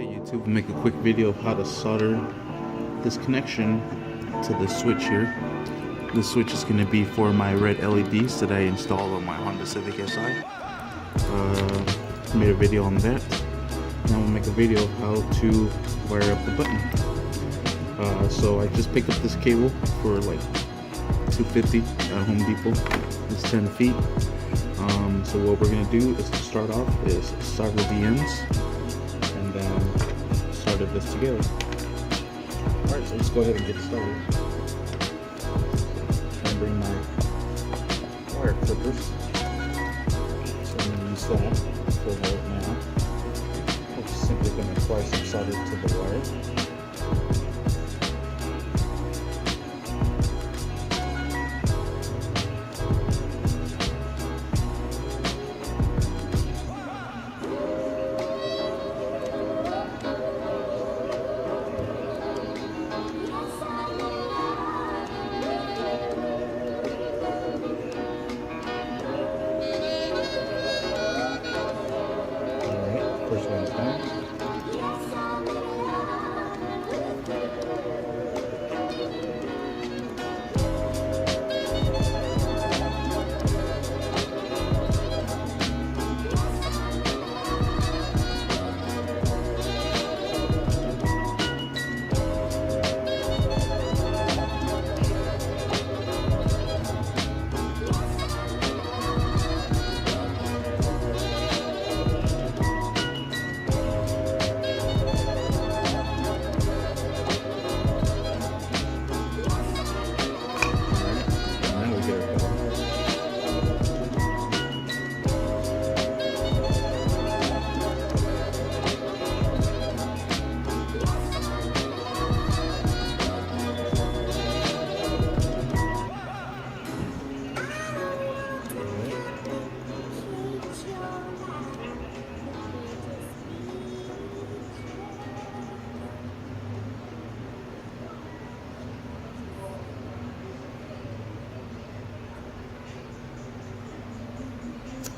Hey YouTube, make a quick video of how to solder this connection to the switch here. This switch is going to be for my red LEDs that I installed on my Honda Civic Si. Made a video on that. Now we'll make a video of how to wire up the button. So I just picked up this cable for like $2.50 at Home Depot. It's 10 feet. So what we're going to do is to start off is solder the ends and then solder this together. Alright, so let's go ahead and get started. I'm going to bring my wire clippers. So I'm going to use that for right now. I'm just simply going to apply some solder to the wire. First one's done.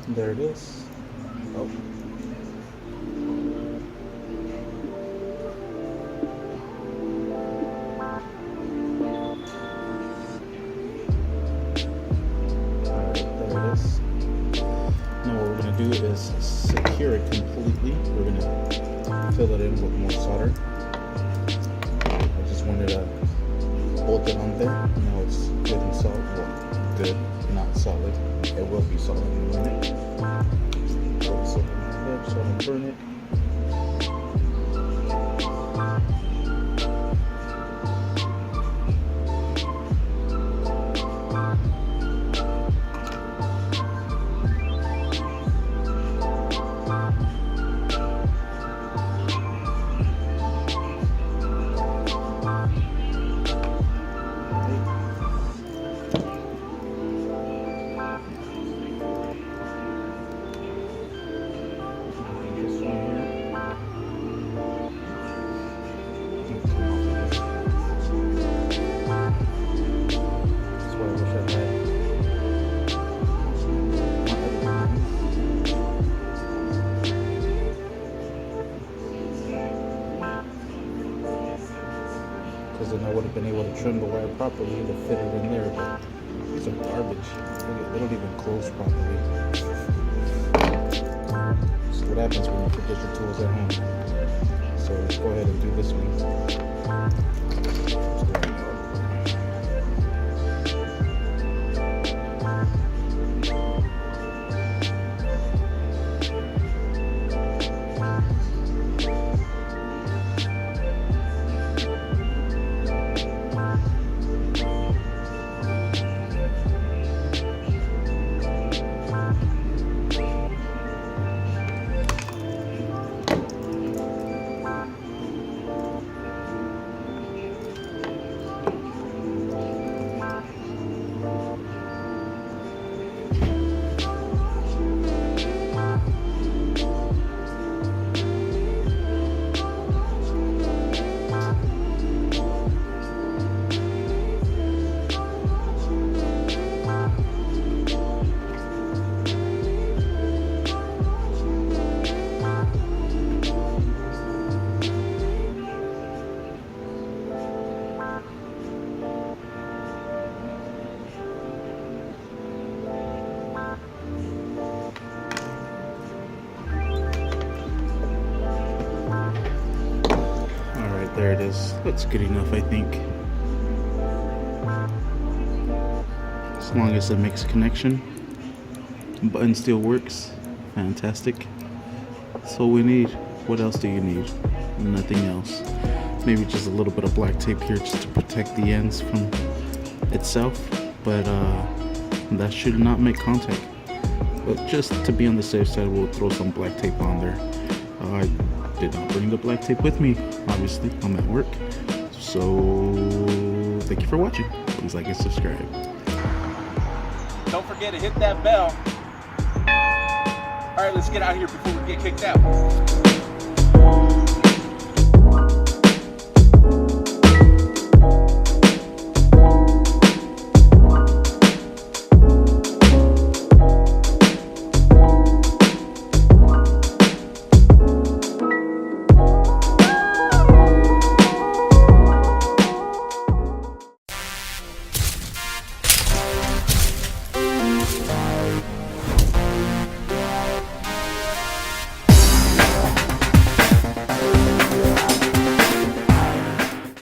There it is. Oh. Alright, there it is. Now what we're going to do is secure it completely. We're going to fill it in with more solder. I just wanted to bolt it on there. Now it's good and solid. Well, good, not solid. It will be solid in a minute. So I'm going to burn it. Because then I would have been able to trim the wire properly to fit it in there, but these are garbage. They don't even close properly. That's what happens when you forget your tools at home. So let's go ahead and do this one. There it is. That's good enough, I think. As long as it makes a connection. Button still works. Fantastic. That's all we need. What else do you need? Nothing else. Maybe just a little bit of black tape here just to protect the ends from itself. But that should not make contact. But just to be on the safe side, we'll throw some black tape on there. I did not bring the black tape with me, obviously. I'm at work. So thank you for watching. Please like and subscribe. Don't forget to hit that bell. All right, let's get out of here before we get kicked out.